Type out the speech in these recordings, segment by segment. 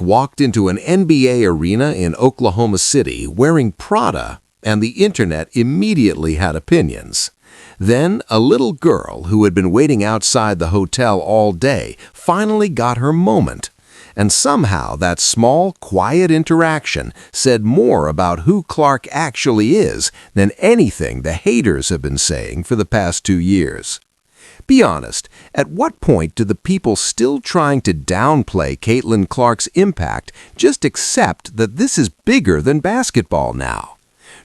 Walked into an NBA arena in Oklahoma City wearing Prada, and the internet immediately had opinions. Then, a little girl who had been waiting outside the hotel all day finally got her moment. And somehow that small, quiet interaction said more about who Clark actually is than anything the haters have been saying for the past 2 years. Be honest, at what point do the people still trying to downplay Caitlin Clark's impact just accept that this is bigger than basketball now?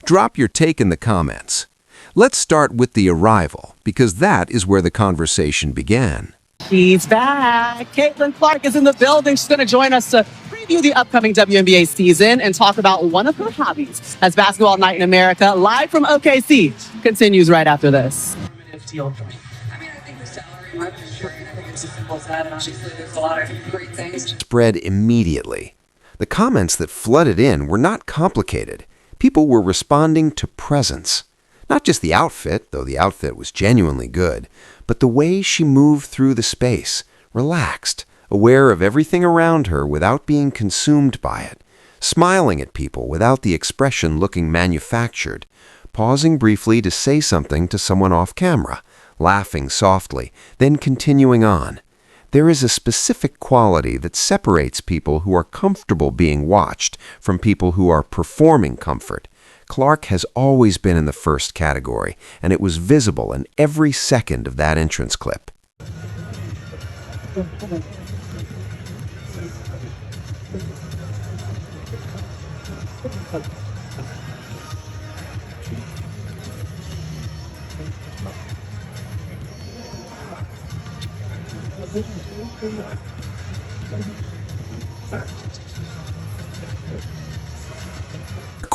Drop your take in the comments. Let's start with the arrival, because that is where the conversation began. She's back. Caitlin Clark is in the building. She's going to join us to preview the upcoming WNBA season and talk about one of her hobbies as Basketball Night in America, live from OKC, continues right after this. I think the salary market is great. I think it's as simple as that. And obviously, there's a lot of great things. Spread immediately. The comments that flooded in were not complicated. People were responding to presence. Not just the outfit, though the outfit was genuinely good, but the way she moved through the space, relaxed, aware of everything around her without being consumed by it, smiling at people without the expression looking manufactured, pausing briefly to say something to someone off camera, laughing softly, then continuing on. There is a specific quality that separates people who are comfortable being watched from people who are performing comfort. Clark has always been in the first category, and it was visible in every second of that entrance clip.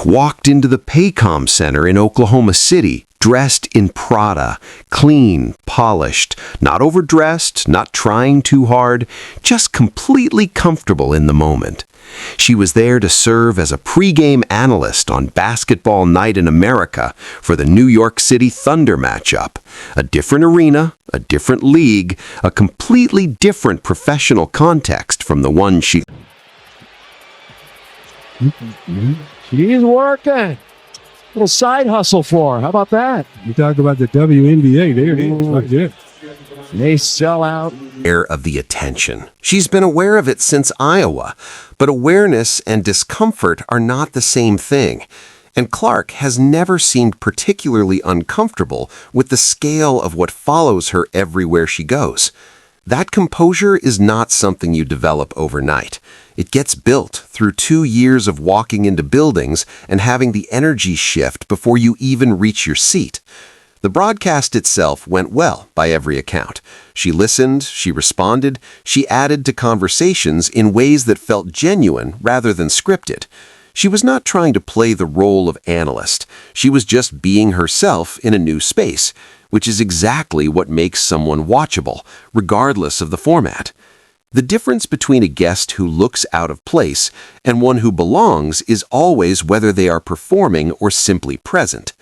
Walked into the Paycom Center in Oklahoma City, dressed in Prada, clean, polished, not overdressed, not trying too hard, just completely comfortable in the moment. She was there to serve as a pregame analyst on Basketball Night in America for the New York City Thunder matchup. A different arena, a different league, a completely different professional context from the one she... She's working. Little side hustle for her. How about that? You talk about the WNBA. There it is. Right there. They sell out. Aware of the attention. She's been aware of it since Iowa, but awareness and discomfort are not the same thing. And Clark has never seemed particularly uncomfortable with the scale of what follows her everywhere she goes. That composure is not something you develop overnight. It gets built through 2 years of walking into buildings and having the energy shift before you even reach your seat. The broadcast itself went well by every account. She listened, she responded, she added to conversations in ways that felt genuine rather than scripted. She was not trying to play the role of analyst. She was just being herself in a new space, which is exactly what makes someone watchable, regardless of the format. The difference between a guest who looks out of place and one who belongs is always whether they are performing or simply present.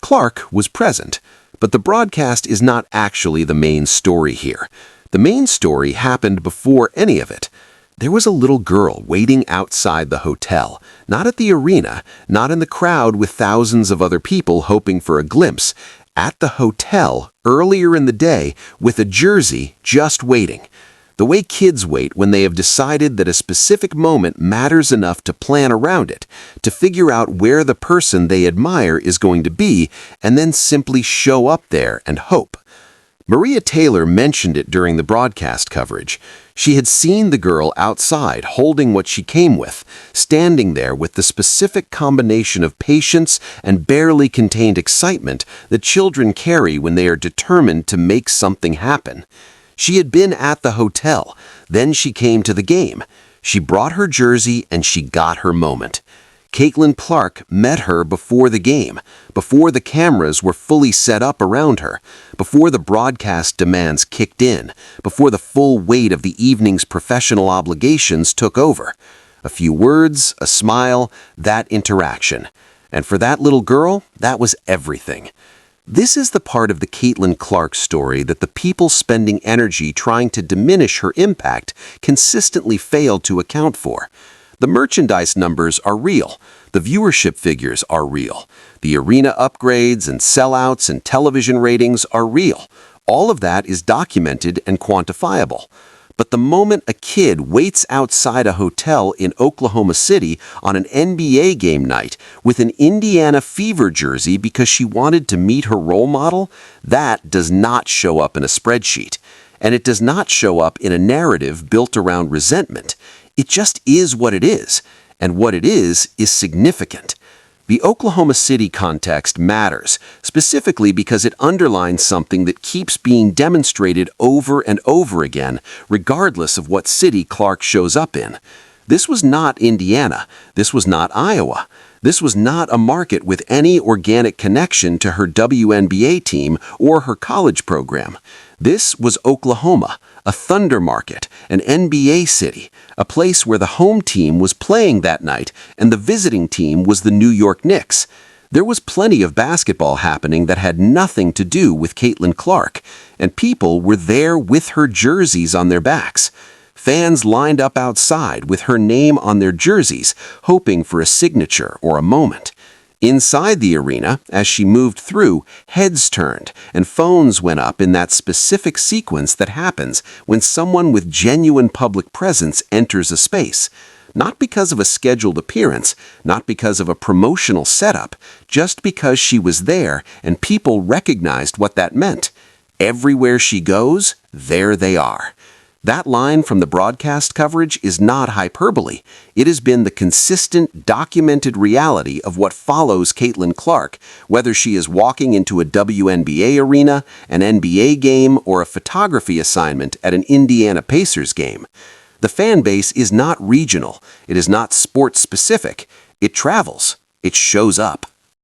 Clark was present, but the broadcast is not actually the main story here. The main story happened before any of it. There was a little girl waiting outside the hotel, not at the arena, not in the crowd with thousands of other people hoping for a glimpse, at the hotel earlier in the day with a jersey just waiting. The way kids wait when they have decided that a specific moment matters enough to plan around it, to figure out where the person they admire is going to be, and then simply show up there and hope. Maria Taylor mentioned it during the broadcast coverage. She had seen the girl outside holding what she came with, standing there with the specific combination of patience and barely contained excitement that children carry when they are determined to make something happen. She had been at the hotel, then she came to the game. She brought her jersey and she got her moment. Caitlin Clark met her before the game, before the cameras were fully set up around her, before the broadcast demands kicked in, before the full weight of the evening's professional obligations took over. A few words, a smile, that interaction. And for that little girl, that was everything. This is the part of the Caitlin Clark story that the people spending energy trying to diminish her impact consistently fail to account for. The merchandise numbers are real. The viewership figures are real. The arena upgrades and sellouts and television ratings are real. All of that is documented and quantifiable. But the moment a kid waits outside a hotel in Oklahoma City on an NBA game night with an Indiana Fever jersey because she wanted to meet her role model, that does not show up in a spreadsheet. And it does not show up in a narrative built around resentment. It just is what it is. And what it is significant. The Oklahoma City context matters, specifically because it underlines something that keeps being demonstrated over and over again, regardless of what city Clark shows up in. This was not Indiana. This was not Iowa. This was not a market with any organic connection to her WNBA team or her college program. This was Oklahoma, a thunder market, an NBA city, a place where the home team was playing that night and the visiting team was the New York Knicks. There was plenty of basketball happening that had nothing to do with Caitlin Clark, and people were there with her jerseys on their backs. Fans lined up outside with her name on their jerseys, hoping for a signature or a moment. Inside the arena, as she moved through, heads turned and phones went up in that specific sequence that happens when someone with genuine public presence enters a space. Not because of a scheduled appearance, not because of a promotional setup, just because she was there and people recognized what that meant. Everywhere she goes, there they are. That line from the broadcast coverage is not hyperbole. It has been the consistent, documented reality of what follows Caitlin Clark, whether she is walking into a WNBA arena, an NBA game, or a photography assignment at an Indiana Pacers game. The fan base is not regional. It is not sports-specific. It travels. It shows up.